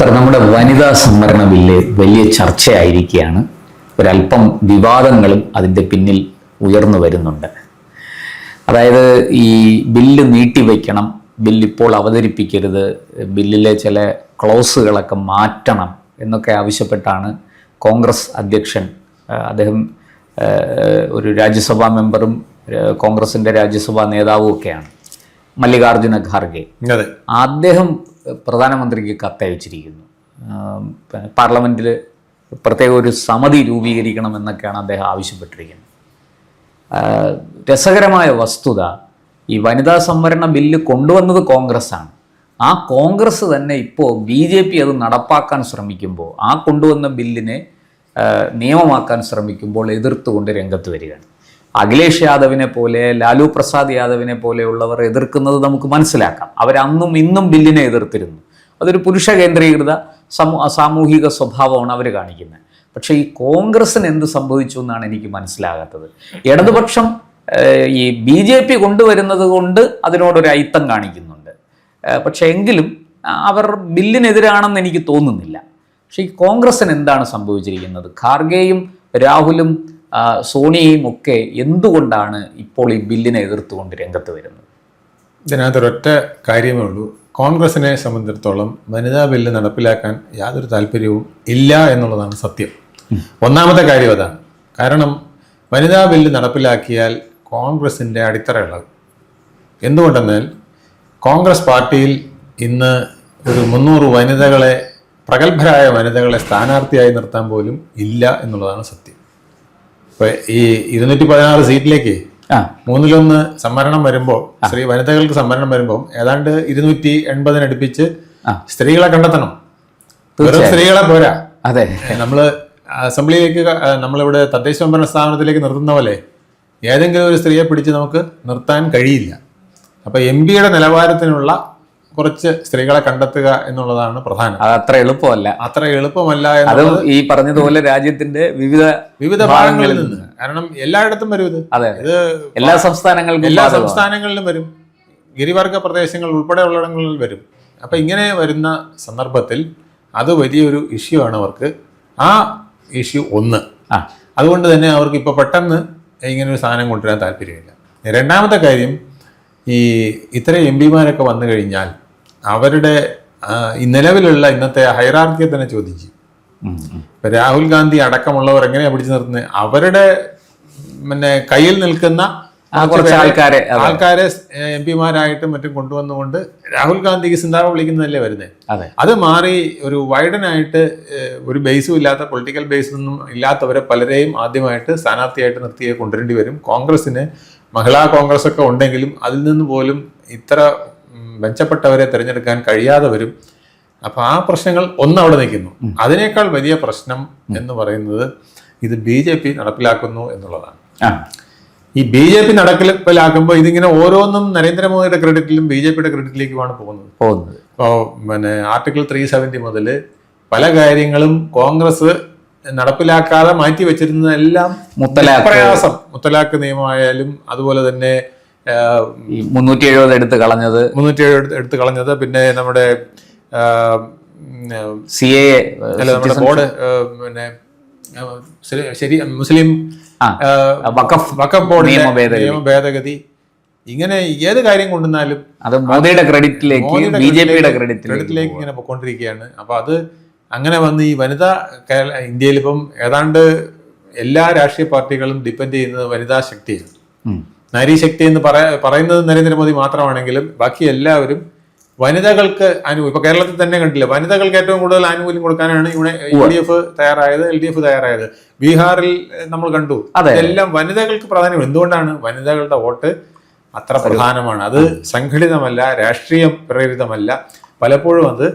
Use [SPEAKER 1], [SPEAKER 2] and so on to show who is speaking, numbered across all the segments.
[SPEAKER 1] Sir, നമ്മുടെ വനിതാ സംവരണ ബില്ല് വലിയ ചർച്ചയായിരിക്കുകയാണ്. ഒരല്പം വിവാദങ്ങളും അതിൻ്റെ പിന്നിൽ ഉയർന്നു വരുന്നുണ്ട്. അതായത് ഈ ബില്ല് നീട്ടിവെക്കണം, ബില്ലിപ്പോൾ അവതരിപ്പിക്കരുത്, ബില്ലിലെ ചില ക്ലോസുകളൊക്കെ മാറ്റണം എന്നൊക്കെ ആവശ്യപ്പെട്ടാണ് കോൺഗ്രസ് അധ്യക്ഷൻ, അദ്ദേഹം ഒരു രാജ്യസഭാ മെമ്പറും കോൺഗ്രസിൻ്റെ രാജ്യസഭാ നേതാവും ഒക്കെയാണ്, മല്ലികാർജുന ഖാർഗെ. അദ്ദേഹം പ്രധാനമന്ത്രിക്ക് കത്തയച്ചിരിക്കുന്നു. പാർലമെൻറ്റിൽ പ്രത്യേക ഒരു സമിതി രൂപീകരിക്കണമെന്നൊക്കെയാണ് അദ്ദേഹം ആവശ്യപ്പെട്ടിരിക്കുന്നത്. രസകരമായ വസ്തുത, ഈ വനിതാ സംവരണ ബില്ല് കൊണ്ടുവന്നത് കോൺഗ്രസ്സാണ്. ആ കോൺഗ്രസ് തന്നെ ഇപ്പോൾ BJP അത് നടപ്പാക്കാൻ ശ്രമിക്കുമ്പോൾ, ആ കൊണ്ടുവന്ന ബില്ലിനെ നിയമമാക്കാൻ ശ്രമിക്കുമ്പോൾ എതിർത്തുകൊണ്ട് രംഗത്ത് വരികയാണ്. അഖിലേഷ് യാദവിനെ പോലെ, ലാലു പ്രസാദ് യാദവിനെ പോലെയുള്ളവർ എതിർക്കുന്നത് നമുക്ക് മനസ്സിലാക്കാം. അവരന്നും ഇന്നും ബില്ലിനെ എതിർത്തിരുന്നു. അതൊരു പുരുഷ കേന്ദ്രീകൃത സാമൂഹിക സ്വഭാവമാണ് അവർ കാണിക്കുന്നത്. പക്ഷേ ഈ കോൺഗ്രസ്സിന് എന്ത് സംഭവിച്ചു എന്നാണ് എനിക്ക് മനസ്സിലാകാത്തത്. ഇടതുപക്ഷം ഈ BJP കൊണ്ടുവരുന്നത് കൊണ്ട് അതിനോടൊരു അയിത്തം കാണിക്കുന്നുണ്ട്. പക്ഷേ എങ്കിലും അവർ ബില്ലിനെതിരാണെന്ന് എനിക്ക് തോന്നുന്നില്ല. പക്ഷേ ഈ കോൺഗ്രസ്സിന് എന്താണ് സംഭവിച്ചിരിക്കുന്നത്? ഖാർഗെയും രാഹുലും സോണിയയും ഒക്കെ എന്തുകൊണ്ടാണ് ഇപ്പോൾ ഈ ബില്ലിനെ എതിർത്തുകൊണ്ട് രംഗത്ത് വരുന്നത്?
[SPEAKER 2] ഇതിനകത്തൊരൊറ്റ കാര്യമേ ഉള്ളൂ. കോൺഗ്രസിനെ സംബന്ധിച്ചിടത്തോളം വനിതാ ബില്ല് നടപ്പിലാക്കാൻ യാതൊരു താല്പര്യവും ഇല്ല എന്നുള്ളതാണ് സത്യം. ഒന്നാമത്തെ കാര്യം അതാണ്. കാരണം വനിതാ ബില്ല് നടപ്പിലാക്കിയാൽ കോൺഗ്രസിൻ്റെ അടിത്തറ ഇളകും. എന്തുകൊണ്ടെന്നാൽ കോൺഗ്രസ് പാർട്ടിയിൽ ഇന്ന് ഒരു 300 വനിതകളെ, പ്രഗത്ഭരായ വനിതകളെ സ്ഥാനാർത്ഥിയായി നിർത്താൻ പോലും ഇല്ല എന്നുള്ളതാണ് സത്യം. ഇപ്പോൾ ഈ 216 സീറ്റിലേക്ക് 1/3 സംവരണം വരുമ്പോൾ, വനിതകൾക്ക് സംവരണം വരുമ്പോൾ ഏതാണ്ട് 280 അടുപ്പിച്ച് സ്ത്രീകളെ കണ്ടെത്തണം. വെറും സ്ത്രീകളെ പോരാ.
[SPEAKER 1] അതെ,
[SPEAKER 2] നമ്മള് അസംബ്ലിയിലേക്ക്, നമ്മളിവിടെ തദ്ദേശ സ്വയംഭരണ സ്ഥാപനത്തിലേക്ക് നിർത്തുന്ന പോലെ ഏതെങ്കിലും ഒരു സ്ത്രീയെ പിടിച്ച് നമുക്ക് നിർത്താൻ കഴിയില്ല. അപ്പൊ MP-യുടെ നിലവാരത്തിനുള്ള കുറച്ച് സ്ത്രീകളെ കണ്ടെത്തുക എന്നുള്ളതാണ് പ്രധാനം.
[SPEAKER 1] അത് അത്ര എളുപ്പമല്ല
[SPEAKER 2] എന്നുള്ളത്
[SPEAKER 1] ഈ പറഞ്ഞതുപോലെ രാജ്യത്തിന്റെ വിവിധ
[SPEAKER 2] ഭാഗങ്ങളിൽ നിന്ന്. കാരണം എല്ലായിടത്തും വരും ഇത്. ഇത് എല്ലാ സംസ്ഥാനങ്ങളിലും വരും. ഗിരിവർഗ പ്രദേശങ്ങൾ ഉൾപ്പെടെ ഉള്ളിടങ്ങളിൽ വരും. അപ്പൊ ഇങ്ങനെ വരുന്ന സന്ദർഭത്തിൽ അത് വലിയൊരു ഇഷ്യൂ ആണ് അവർക്ക്. ആ ഇഷ്യൂ ഒന്ന്. അതുകൊണ്ട് തന്നെ അവർക്ക് ഇപ്പൊ പെട്ടെന്ന് ഇങ്ങനെ ഒരു സാധനം കൊണ്ടുവരാൻ താല്പര്യമില്ല. രണ്ടാമത്തെ കാര്യം, ഈ ഇത്രയും MP-മാരൊക്കെ വന്നു കഴിഞ്ഞാൽ അവരുടെ ഈ നിലവിലുള്ള ഇന്നത്തെ ഹൈറാർക്കിയെ തന്നെ ചോദിച്ചു. ഇപ്പൊ രാഹുൽ ഗാന്ധി അടക്കമുള്ളവർ എങ്ങനെയാ പിടിച്ചു നിർത്തുന്നത്? അവരുടെ കയ്യിൽ നിൽക്കുന്ന ആൾക്കാരെ MP-മാരായിട്ടും മറ്റും കൊണ്ടുവന്നുകൊണ്ട് രാഹുൽ ഗാന്ധിക്ക് സിന്താബ വിളിക്കുന്നതല്ലേ വരുന്നത്. അത് മാറി ഒരു വൈഡനായിട്ട് ഒരു ബേസും ഇല്ലാത്ത, പൊളിറ്റിക്കൽ ബേസൊന്നും ഇല്ലാത്തവരെ പലരെയും ആദ്യമായിട്ട് സ്ഥാനാർത്ഥിയായിട്ട് നിർത്തിയെ കൊണ്ടുവരേണ്ടി വരും. കോൺഗ്രസിന് മഹിളാ കോൺഗ്രസ് ഒക്കെ ഉണ്ടെങ്കിലും അതിൽ നിന്ന് പോലും ഇത്ര മെച്ചപ്പെട്ടവരെ തിരഞ്ഞെടുക്കാൻ കഴിയാതെ വരും. അപ്പൊ ആ പ്രശ്നങ്ങൾ അവിടെ നിൽക്കുന്നു. അതിനേക്കാൾ വലിയ പ്രശ്നം എന്ന് പറയുന്നത് ഇത് BJP നടപ്പിലാക്കുന്നു എന്നുള്ളതാണ്. ഈ BJP നടപ്പിലാക്കുമ്പോൾ ഇതിങ്ങനെ ഓരോന്നും നരേന്ദ്രമോദിയുടെ ക്രെഡിറ്റിലും BJP-യുടെ ക്രെഡിറ്റിലേക്കുമാണ് പോകുന്നത്. ഇപ്പോൾ ആർട്ടിക്കിൾ 370 മുതൽ പല കാര്യങ്ങളും കോൺഗ്രസ് നടപ്പിലാക്കാതെ മാറ്റി വെച്ചിരുന്നതെല്ലാം മുത്തലാഖ് നിയമമായാലും, അതുപോലെ തന്നെ
[SPEAKER 1] 370 എടുത്ത്
[SPEAKER 2] കളഞ്ഞത്, പിന്നെ നമ്മുടെ
[SPEAKER 1] CAA,
[SPEAKER 2] നമ്മുടെ ബോർഡ്, ശരി, മുസ്ലിം വഖഫ് ബോർഡ് നിയമ ഭേദഗതി, ഇങ്ങനെ ഏത് കാര്യം കൊണ്ടുവന്നാലും
[SPEAKER 1] അത് മോദിയുടെ ക്രെഡിറ്റിലേക്ക്, BJP-യുടെ
[SPEAKER 2] ക്രെഡിറ്റിലേക്ക് ഇങ്ങനെ പൊയ്ക്കൊണ്ടിരിക്കുകയാണ്. അപ്പൊ അത് അങ്ങനെ വന്ന് ഈ വനിതാ ഇന്ത്യയിൽ ഇപ്പം ഏതാണ്ട് എല്ലാ രാഷ്ട്രീയ പാർട്ടികളും ഡിപ്പെൻഡ് ചെയ്യുന്നത് വനിതാ ശക്തിയാണ്. നാരീശക്തി എന്ന് പറയുന്നത് നരേന്ദ്രമോദി മാത്രമാണെങ്കിലും ബാക്കി എല്ലാവരും വനിതകൾക്ക് ഇപ്പൊ കേരളത്തിൽ തന്നെ കണ്ടില്ല, വനിതകൾക്ക് ഏറ്റവും കൂടുതൽ ആനുകൂല്യം കൊടുക്കാനാണ് ഇവിടെ UDF തയ്യാറായത്, LDF തയ്യാറായത്. ബീഹാറിൽ നമ്മൾ കണ്ടു. എല്ലാം വനിതകൾക്ക് പ്രാധാന്യം. എന്തുകൊണ്ടാണ്? വനിതകളുടെ വോട്ട് അത്ര പ്രധാനമാണ്. അത് സംഘടിതമല്ല, രാഷ്ട്രീയം പ്രേരിതമല്ല. പലപ്പോഴും അത്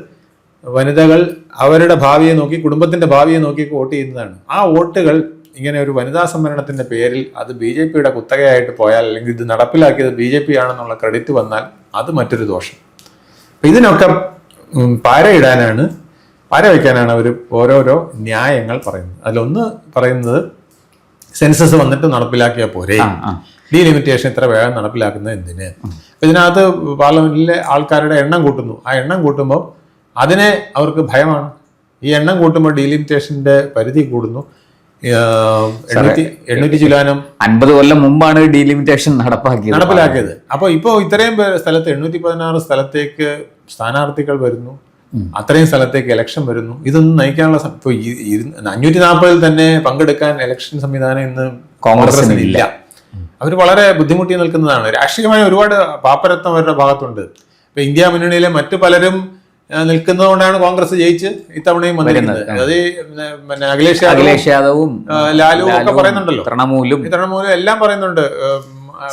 [SPEAKER 2] വനിതകൾ അവരുടെ ഭാവിയെ നോക്കി, കുടുംബത്തിന്റെ ഭാവിയെ നോക്കി വോട്ട് ചെയ്യുന്നതാണ്. ആ വോട്ടുകൾ ഇങ്ങനെ ഒരു വനിതാ സംവരണത്തിന്റെ പേരിൽ അത് BJP-യുടെ കുത്തകയായിട്ട് പോയാൽ, അല്ലെങ്കിൽ ഇത് നടപ്പിലാക്കിയത് BJP ആണെന്നുള്ള ക്രെഡിറ്റ് വന്നാൽ അത് മറ്റൊരു ദോഷം. ഇതിനൊക്കെ പാര വയ്ക്കാനാണ് അവർ ഓരോരോ ന്യായങ്ങൾ പറയുന്നത്. അതിലൊന്ന് പറയുന്നത്, സെൻസസ് വന്നിട്ട് നടപ്പിലാക്കിയാൽ പോരെ, ഡീലിമിറ്റേഷൻ ഇത്ര വേഗം നടപ്പിലാക്കുന്നത് എന്തിന്? ഇതിനകത്ത് പാർലമെന്റിലെ ആൾക്കാരുടെ എണ്ണം കൂട്ടുന്നു. ആ എണ്ണം കൂട്ടുമ്പോൾ അതിനെ അവർക്ക് ഭയമാണ്. ഈ എണ്ണം കൂട്ടുമ്പോൾ ഡീലിമിറ്റേഷന്റെ പരിധി കൂടുന്നു. 800 ചില്ലാനം
[SPEAKER 1] 50 കൊല്ലം മുമ്പാണ് ഡീലിമിറ്റേഷൻ
[SPEAKER 2] നടപ്പിലാക്കിയത്. അപ്പോൾ ഇപ്പോൾ ഇത്രയും സ്ഥലത്ത് 816 സ്ഥലത്തേക്ക് സ്ഥാനാർത്ഥികൾ വരുന്നു, അത്രയും സ്ഥലത്തേക്ക് ഇലക്ഷൻ വരുന്നു. ഇതൊന്നും നയിക്കാനുള്ള ഇപ്പോൾ 540 തന്നെ പങ്കെടുക്കാൻ ഇലക്ഷൻ സംവിധാനം ഇന്ന് കോൺഗ്രസിന് ഇല്ല. അവർ വളരെ ബുദ്ധിമുട്ടി നിൽക്കുന്നതാണ്. രാഷ്ട്രീയമായ ഒരുപാട് പാപ്പരത്വം അവരുടെ ഭാഗത്തുണ്ട്. ഇപ്പൊ ഇന്ത്യ മുന്നണിയിലെ മറ്റു പലരും നിൽക്കുന്നതുകൊണ്ടാണ് കോൺഗ്രസ് ജയിച്ച് ഇത്തവണയും വന്നിരിക്കുന്നത്. അതായത് പിന്നെ അഖിലേഷ് യാദവും ലാലുവും ഒക്കെ പറയുന്നുണ്ടല്ലോ, തൃണമൂലും എല്ലാം പറയുന്നുണ്ട്.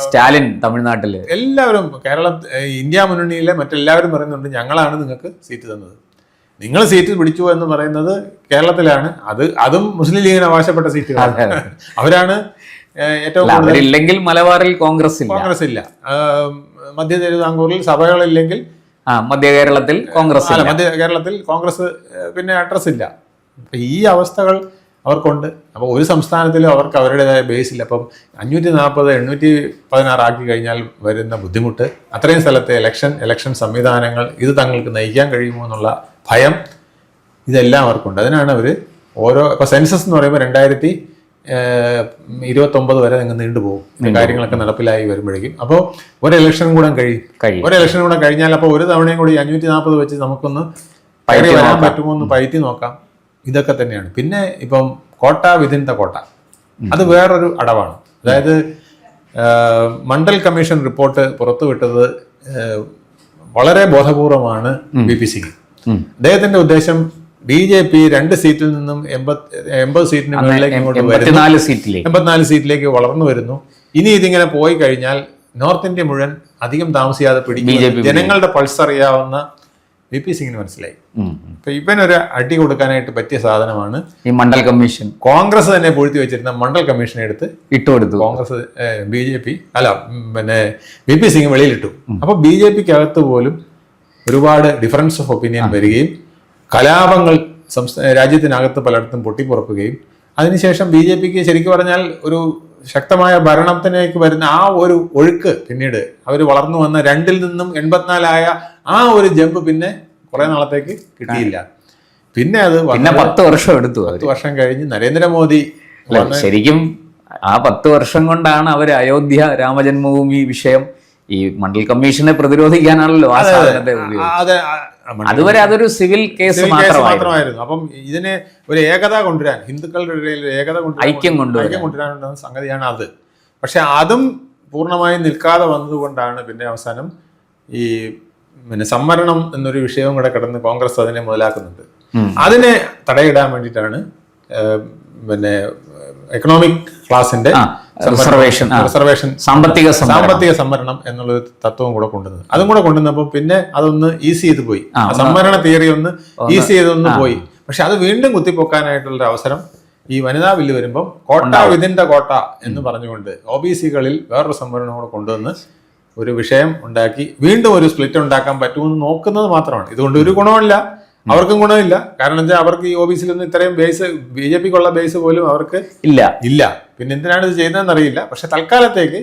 [SPEAKER 1] സ്റ്റാലിൻ തമിഴ്നാട്ടില്
[SPEAKER 2] എല്ലാവരും ഇന്ത്യ മുന്നണിയിലെ മറ്റെല്ലാവരും പറയുന്നുണ്ട് ഞങ്ങളാണ് നിങ്ങൾക്ക് സീറ്റ് തന്നത്, നിങ്ങൾ സീറ്റ് പിടിച്ചു എന്ന് പറയുന്നത് കേരളത്തിലാണ്. അതും മുസ്ലിം ലീഗിന് അവകാശപ്പെട്ട സീറ്റുകളാണ്. അവരാണ് ഏറ്റവും
[SPEAKER 1] കൂടുതൽ. മലബാറിൽ കോൺഗ്രസ്
[SPEAKER 2] ഇല്ല. മധ്യ തിരുവിതാംകൂറിൽ സഭകളില്ലെങ്കിൽ
[SPEAKER 1] മധ്യ കേരളത്തിൽ
[SPEAKER 2] കോൺഗ്രസ് പിന്നെ അഡ്രസ് ഇല്ല. ഈ അവസ്ഥകൾ അവർക്കുണ്ട്. അപ്പോൾ ഒരു സംസ്ഥാനത്തിലും അവർക്ക് അവരുടേതായ ബേസ് ഇല്ല. അപ്പം 540 816 ആക്കി കഴിഞ്ഞാൽ വരുന്ന ബുദ്ധിമുട്ട്, അത്രയും സ്ഥലത്തെ ഇലക്ഷൻ സംവിധാനങ്ങൾ ഇത് തങ്ങൾക്ക് നയിക്കാൻ കഴിയുമോ എന്നുള്ള ഭയം, ഇതെല്ലാം അവർക്കുണ്ട്. അതിനാണ് അവർ ഇപ്പോൾ സെൻസസ് എന്ന് പറയുമ്പോൾ 2029 വരെ നിങ്ങൾ നീണ്ടുപോകും കാര്യങ്ങളൊക്കെ നടപ്പിലായി വരുമ്പോഴേക്കും. അപ്പോൾ ഒരു ഇലക്ഷനും കൂടെ കഴിഞ്ഞാൽ അപ്പോൾ ഒരു തവണയും കൂടി 540 വെച്ച് നമുക്കൊന്ന് വരാൻ പറ്റുമോ എന്ന് പയറ്റി നോക്കാം. ഇതൊക്കെ തന്നെയാണ്. പിന്നെ ഇപ്പം കോട്ട വിതിൻ ദ കോട്ട, അത് വേറൊരു അടവാണ്. അതായത് മണ്ഡൽ കമ്മീഷൻ റിപ്പോർട്ട് പുറത്തുവിട്ടത് വളരെ ബോധപൂർവമാണ് VP സിംഗ്. അദ്ദേഹത്തിന്റെ ഉദ്ദേശം BJP 2 സീറ്റിൽ നിന്നും 80 സീറ്റിന് മുകളിലേക്ക് 84 സീറ്റിലേക്ക് വളർന്നു വരുന്നു. ഇനി ഇതിങ്ങനെ പോയി കഴിഞ്ഞാൽ നോർത്ത് ഇന്ത്യ മുഴുവൻ അധികം താമസിയാതെ പിടിക്കും. ജനങ്ങളുടെ പൾസ് അറിയാവുന്ന VP സിംഗിന് മനസ്സിലായി. ഇപ്പൊ ഇവനൊരു അടി കൊടുക്കാനായിട്ട് പറ്റിയ സാധനമാണ്
[SPEAKER 1] ഈ മണ്ഡൽ കമ്മീഷൻ.
[SPEAKER 2] കോൺഗ്രസ് തന്നെ പൊഴുത്തി വെച്ചിരുന്ന മണ്ഡൽ കമ്മീഷനെ എടുത്ത് ഇട്ടുകൊടുത്തു. കോൺഗ്രസ് പിന്നെ VP സിംഗ് വെളിയിലിട്ടു. അപ്പൊ BJPക്ക് അകത്ത് പോലും ഒരുപാട് ഡിഫറൻസ് ഓഫ് ഒപ്പീനിയൻ വരികയും കലാപങ്ങൾ രാജ്യത്തിനകത്ത് പലയിടത്തും പൊട്ടിപ്പുറക്കുകയും അതിനുശേഷം BJPക്ക് ശരിക്കും പറഞ്ഞാൽ ഒരു ശക്തമായ ഭരണത്തിലേക്ക് വരുന്ന ആ ഒരു ഒഴുക്ക് പിന്നീട് അവർ വളർന്നു വന്ന 2 നിന്നും 84 ആയ ആ ഒരു ജമ്പ് പിന്നെ കുറെ നാളത്തേക്ക് കിട്ടിയില്ല. പിന്നെ അത്
[SPEAKER 1] 10 വർഷം എടുത്തു.
[SPEAKER 2] 10 വർഷം കഴിഞ്ഞ് നരേന്ദ്രമോദി
[SPEAKER 1] ശരിക്കും ആ 10 വർഷം കൊണ്ടാണ് അവർ അയോധ്യ രാമജന്മഭൂമി വിഷയം ഈ മണ്ഡൽ കമ്മീഷനെ പ്രതിരോധിക്കാനാണല്ലോ ആ സാധനത്തെ അതുവരെ അതൊരു സിവിൽ കേസ്
[SPEAKER 2] മാത്രമായിരുന്നു. അപ്പം ഇതിനെ ഒരു ഏകത കൊണ്ടുവരാൻ, ഹിന്ദുക്കളുടെ ഇടയിൽ ഏകത
[SPEAKER 1] ഐക്യം
[SPEAKER 2] കൊണ്ടുവരാനുള്ള സംഗതിയാണ് അത്. പക്ഷെ അതും പൂർണ്ണമായും നിൽക്കാതെ വന്നതുകൊണ്ടാണ് പിന്നെ അവസാനം ഈ സംവരണം എന്നൊരു വിഷയവും കൂടെ കിടന്ന് കോൺഗ്രസ് അതിനെ മുതലാക്കുന്നുണ്ട്. അതിനെ തടയിടാൻ വേണ്ടിയിട്ടാണ് പിന്നെ എക്കണോമിക് ക്ലാസിന്റെ റിസർവേഷൻ സാമ്പത്തിക സംവരണം എന്നുള്ളൊരു തത്വം കൂടെ കൊണ്ടുവന്നത്. അതും കൂടെ കൊണ്ടുവന്നപ്പോൾ പിന്നെ അതൊന്ന് ഈസി ചെയ്ത് പോയി, സംവരണ തിയറി ഒന്ന് ഈസി ചെയ്തൊന്ന് പോയി. പക്ഷെ അത് വീണ്ടും കുത്തിപ്പൊക്കാനായിട്ടുള്ള അവസരം ഈ വനിതാ ബില്ല് വരുമ്പം കോട്ട വിതിന്റെ കോട്ട എന്ന് പറഞ്ഞുകൊണ്ട് OBC-കളിൽ വേറൊരു സംവരണം കൂടെ കൊണ്ടുവന്ന് ഒരു വിഷയം ഉണ്ടാക്കി വീണ്ടും ഒരു സ്പ്ലിറ്റ് ഉണ്ടാക്കാൻ പറ്റുമെന്ന് നോക്കുന്നത് മാത്രമാണ്. ഇതുകൊണ്ട് ഒരു ഗുണമില്ല, അവർക്കും ഗുണമില്ല. കാരണം എന്താ, അവർക്ക് ഈ OBC-ലൊന്നും ഇത്രയും ബേസ് BJPക്കുള്ള ബേസ് പോലും അവർക്ക് ഇല്ല. പിന്നെ എന്തിനാണ് ഇത് ചെയ്യുന്നതെന്ന് അറിയില്ല. പക്ഷെ തൽക്കാലത്തേക്ക്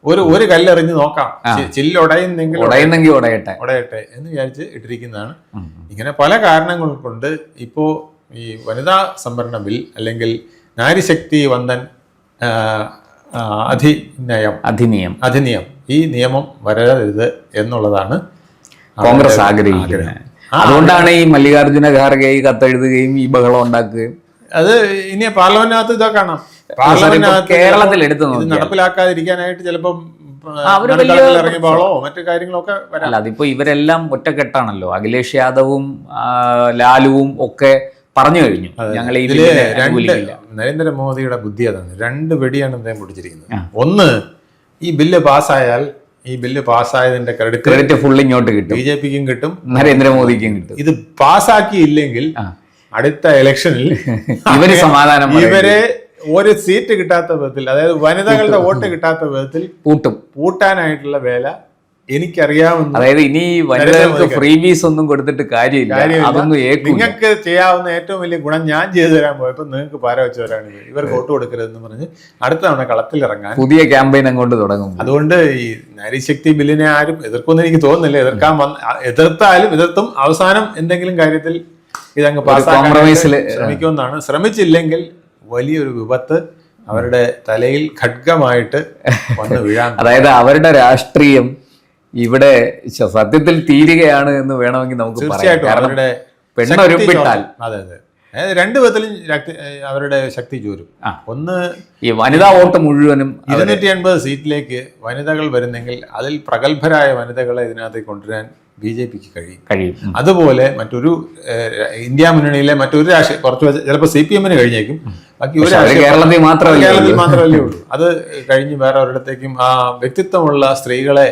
[SPEAKER 2] ഒരു കല്ലെറിഞ്ഞ് നോക്കാം, ചില്ലുടയുന്നെങ്കിൽ ഉടയട്ടെ എന്ന് വിചാരിച്ച് ഇട്ടിരിക്കുന്നതാണ്. ഇങ്ങനെ പല കാരണങ്ങൾ കൊണ്ട് ഇപ്പോ ഈ വനിതാ സംവരണ ബിൽ അല്ലെങ്കിൽ നാരിശക്തി വന്ദൻ അധിനിയം ഈ നിയമം വരരുത് എന്നുള്ളതാണ്
[SPEAKER 1] കോൺഗ്രസ് ആഗ്രഹിക്കുന്നത്. അതുകൊണ്ടാണ് ഈ മല്ലികാർജുന ഖാർഗെ കത്തെഴുതുകയും ഈ ബഹളം ഉണ്ടാക്കുകയും.
[SPEAKER 2] അത് ഇനി പാർലമെന്റിനകത്ത് ഇതൊക്കെ കാണാം.
[SPEAKER 1] കേരളത്തിൽ എടുത്തു
[SPEAKER 2] നടപ്പിലാക്കാതിരിക്കാനായിട്ട് ചിലപ്പം ഇറങ്ങിയപ്പോഴോ മറ്റു കാര്യങ്ങളൊക്കെ വരാം.
[SPEAKER 1] അതിപ്പോ ഇവരെല്ലാം ഒറ്റക്കെട്ടാണല്ലോ. അഖിലേഷ് യാദവും ലാലുവും ഒക്കെ പറഞ്ഞു കഴിഞ്ഞു ഞങ്ങൾ
[SPEAKER 2] നരേന്ദ്രമോദിയുടെ ബുദ്ധി അതാണ്. 2 വെടിയാണ് അദ്ദേഹം പൊടിച്ചിരിക്കുന്നത്. ഒന്ന്, ഈ ബില്ല് പാസ്സായാൽ ഈ ബില്ല് പാസ്സായതിന്റെ ക്രെഡിറ്റ്
[SPEAKER 1] ഫുൾ ഇങ്ങോട്ട് കിട്ടും,
[SPEAKER 2] BJPക്കും കിട്ടും,
[SPEAKER 1] നരേന്ദ്രമോദിക്കും കിട്ടും.
[SPEAKER 2] ഇത് പാസ്സാക്കിയില്ലെങ്കിൽ അടുത്ത ഇലക്ഷനിൽ ഇവരെ ഒരു സീറ്റ് കിട്ടാത്ത വിധത്തിൽ, അതായത് വനിതകളുടെ വോട്ട് കിട്ടാത്ത വിധത്തിൽ പൂട്ടാനായിട്ടുള്ള വേല എനിക്കറിയാവുന്ന,
[SPEAKER 1] അതായത് ഇനി വനിതകൾക്ക് ഫ്രീ ബീസ് ഒന്നും കൊടുത്തിട്ട് കാര്യമില്ല, അതൊന്നും
[SPEAKER 2] നിങ്ങൾക്ക് ചെയ്യാവുന്ന ഏറ്റവും വലിയ ഗുണം ഞാൻ ചെയ്തു തരാൻ പോയപ്പോൾ നിങ്ങൾക്ക് പാര വെച്ചവരാണ് ഇവർക്ക് വോട്ട് കൊടുക്കരുതെന്ന് പറഞ്ഞ് അടുത്ത തവണ കളത്തിലിറങ്ങാൻ
[SPEAKER 1] പുതിയ ക്യാമ്പയിൻ അങ്ങോട്ട് തുടങ്ങും.
[SPEAKER 2] അതുകൊണ്ട് ഈ നാരീശക്തി ബില്ലിനെ ആരും എതിർക്കുമെന്ന് എനിക്ക് തോന്നുന്നില്ല. എതിർത്തും അവസാനം എന്തെങ്കിലും കാര്യത്തിൽ ഇതങ്ങ് പാസ്സാക്കാൻ ശ്രമിക്കുമെന്നാണ്. ശ്രമിച്ചില്ലെങ്കിൽ വലിയൊരു വിപത്ത് അവരുടെ തലയിൽ ഖഡ്ഗമായിട്ട് വന്ന് വീഴാൻ,
[SPEAKER 1] അതായത് അവരുടെ രാഷ്ട്രീയം ഇവിടെ സത്യത്തിൽ തീരുകയാണ് എന്ന് വേണമെങ്കിൽ നമുക്ക്
[SPEAKER 2] തീർച്ചയായിട്ടും അവരുടെ
[SPEAKER 1] പെണ്ണൊരുപ്പിട്ടാൽ.
[SPEAKER 2] അതെ അതെ, രണ്ടു വിധത്തിലും അവരുടെ ശക്തി ചോരും. ഒന്ന്,
[SPEAKER 1] ഈ വനിതാ വോട്ട് മുഴുവനും
[SPEAKER 2] 280 സീറ്റിലേക്ക് വനിതകൾ വരുന്നെങ്കിൽ അതിൽ പ്രഗത്ഭരായ വനിതകളെ ഇതിനകത്തേക്ക് കൊണ്ടുവരാൻ BJPക്ക് കഴിയും. അതുപോലെ മറ്റൊരു ഇന്ത്യ മുന്നണിയിലെ മറ്റൊരു രാഷ്ട്രീയ കുറച്ച് ചിലപ്പോൾ CPM-ന് കഴിഞ്ഞേക്കും, ബാക്കി ഒരു
[SPEAKER 1] കേരളത്തിൽ
[SPEAKER 2] മാത്രമല്ലേ ഉള്ളൂ. അത് കഴിഞ്ഞ് വേറെ ഒരിടത്തേക്കും ആ വ്യക്തിത്വമുള്ള സ്ത്രീകളെ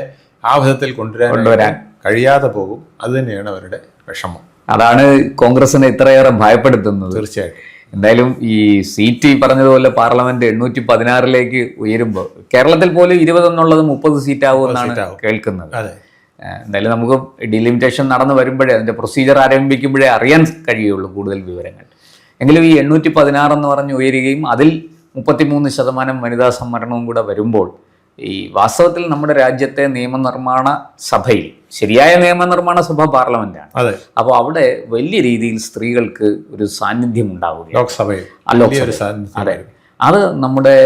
[SPEAKER 2] ആ വിധത്തിൽ കൊണ്ടുവരാൻ കഴിയാതെ പോകും. അത് തന്നെയാണ് അവരുടെ വിഷമം.
[SPEAKER 1] അതാണ് കോൺഗ്രസിനെ ഇത്രയേറെ ഭയപ്പെടുത്തുന്നത്.
[SPEAKER 2] തീർച്ചയായിട്ടും.
[SPEAKER 1] എന്തായാലും ഈ സീറ്റ് പറഞ്ഞതുപോലെ പാർലമെന്റ് 816 ഉയരുമ്പോൾ കേരളത്തിൽ പോലും 20 എന്നുള്ളത് 30 സീറ്റാവുമെന്നാണ് കേൾക്കുന്നത്. എന്തായാലും നമുക്ക് ഡിലിമിറ്റേഷൻ നടന്നു വരുമ്പോഴേ അതിൻ്റെ പ്രൊസീജിയർ ആരംഭിക്കുമ്പോഴേ അറിയാൻ കഴിയുള്ളൂ കൂടുതൽ വിവരങ്ങൾ. എങ്കിലും ഈ 816 എന്ന് പറഞ്ഞ് ഉയരുകയും അതിൽ 33% വനിതാ സംവരണവും കൂടെ വരുമ്പോൾ ഈ വാസ്തവത്തിൽ നമ്മുടെ രാജ്യത്തെ നിയമനിർമ്മാണ സഭയിൽ, ശരിയായ നിയമനിർമ്മാണ സഭ പാർലമെന്റാണ്, അപ്പോൾ അവിടെ വലിയ രീതിയിൽ സ്ത്രീകൾക്ക് ഒരു സാന്നിധ്യം ഉണ്ടാവുകയാണ്.
[SPEAKER 2] ലോക്സഭയിൽ
[SPEAKER 1] അതെ, അത് നമ്മുടെ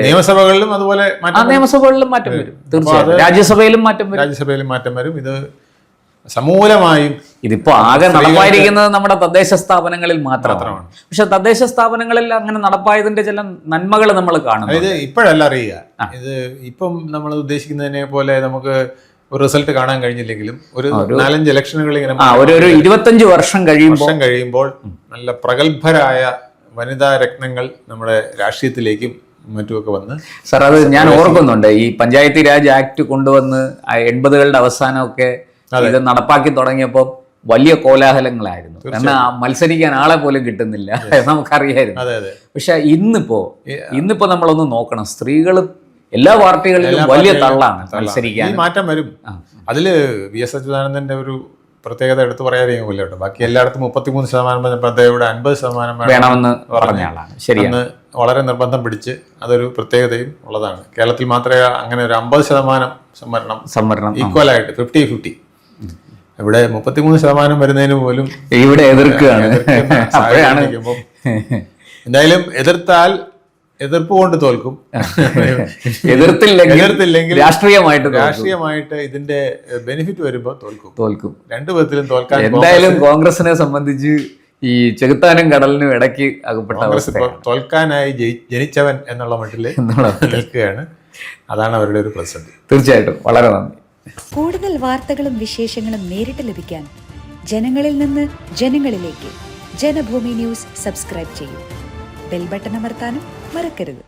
[SPEAKER 2] നിയമസഭകളിലും അതുപോലെ
[SPEAKER 1] നിയമസഭകളിലും മാറ്റം വരും. തീർച്ചയായും രാജ്യസഭയിലും മാറ്റം വരും.
[SPEAKER 2] ഇത് സമൂലമായും
[SPEAKER 1] ഇതിപ്പോ ആകെ നടപ്പായിരിക്കുന്നത് നമ്മുടെ തദ്ദേശ സ്ഥാപനങ്ങളിൽ മാത്രമാണ്. പക്ഷെ തദ്ദേശ സ്ഥാപനങ്ങളിൽ അങ്ങനെ നടപ്പായതിന്റെ ചില നന്മകൾ നമ്മൾ കാണുന്നു.
[SPEAKER 2] ഇത് ഇപ്പോഴല്ല അറിയുക. ഇത് ഇപ്പം നമ്മൾ ഉദ്ദേശിക്കുന്നതിനെ പോലെ നമുക്ക് ഒരു റിസൾട്ട് കാണാൻ കഴിഞ്ഞില്ലെങ്കിലും ഒരു 4-5 ഇലക്ഷനുകൾ ഇങ്ങനെ
[SPEAKER 1] ഒരു 25 വർഷം
[SPEAKER 2] കഴിയുമ്പോൾ നല്ല പ്രഗത്ഭരായ വനിതാ രത്നങ്ങൾ നമ്മുടെ രാഷ്ട്രീയത്തിലേക്കും മറ്റുമൊക്കെ വന്ന്.
[SPEAKER 1] സാർ, അത് ഞാൻ ഓർക്കുന്നുണ്ട്, ഈ പഞ്ചായത്തി രാജ് ആക്ട് കൊണ്ടുവന്ന് 80കളുടെ അവസാനമൊക്കെ ഇത് നടപ്പാക്കി തുടങ്ങിയപ്പോൾ വലിയ കോലാഹലങ്ങളായിരുന്നു. കാരണം മത്സരിക്കാൻ ആളെ പോലും കിട്ടുന്നില്ല, നമുക്കറിയായിരുന്നു. പക്ഷെ ഇന്നിപ്പോ നമ്മളൊന്ന് നോക്കണം, സ്ത്രീകളും എല്ലാ പാർട്ടികളിലും വലിയ തള്ളാണ് മത്സരിക്കാൻ.
[SPEAKER 2] മാറ്റം വരും. അതില് VS അച്യുതാനന്ദന്റെ ഒരു പ്രത്യേകത എടുത്തു പറയാറില്ല കേട്ടോ. ബാക്കി എല്ലായിടത്തും 33% 50% വേണമെന്ന് പറഞ്ഞ ആളാണ്. ശരിയാണ്, വളരെ നിർബന്ധം പിടിച്ച് അതൊരു പ്രത്യേകതയും ഉള്ളതാണ്. കേരളത്തിൽ മാത്രമേ അങ്ങനെ ഒരു 50% സംവരണം ഈക്വലായിട്ട് 50-50. ഇവിടെ 33% വരുന്നതിന് പോലും
[SPEAKER 1] ഇവിടെ എതിർക്കുകയാണ്.
[SPEAKER 2] എന്തായാലും എതിർപ്പ് കൊണ്ട് തോൽക്കും.
[SPEAKER 1] എതിർത്തില്ലെങ്കിൽ
[SPEAKER 2] രാഷ്ട്രീയമായിട്ട് ഇതിന്റെ ബെനിഫിറ്റ് വരുമ്പോൾ തോൽക്കും. രണ്ടു വിധത്തിലും തോൽക്കാൻ.
[SPEAKER 1] എന്തായാലും കോൺഗ്രസിനെ സംബന്ധിച്ച് ഈ ചെകുത്താനും കടലിനും ഇടയ്ക്ക് അകപ്പെട്ട
[SPEAKER 2] തോൽക്കാനായി ജനിച്ചവൻ എന്നുള്ള മട്ടിൽ നിൽക്കുകയാണ്. അതാണ് അവരുടെ ഒരു പ്രതിസന്ധി.
[SPEAKER 1] തീർച്ചയായിട്ടും. വളരെ നന്ദി.
[SPEAKER 3] കൂടുതൽ വാർത്തകളും വിശേഷങ്ങളും നേരിട്ട് ലഭിക്കാൻ ജനങ്ങളിൽ നിന്ന് ജനങ്ങളിലേക്ക് ജനഭൂമി ന്യൂസ് സബ്സ്ക്രൈബ് ചെയ്യൂ. ബെൽ ബട്ടൺ അമർത്താനും മറക്കരുത്.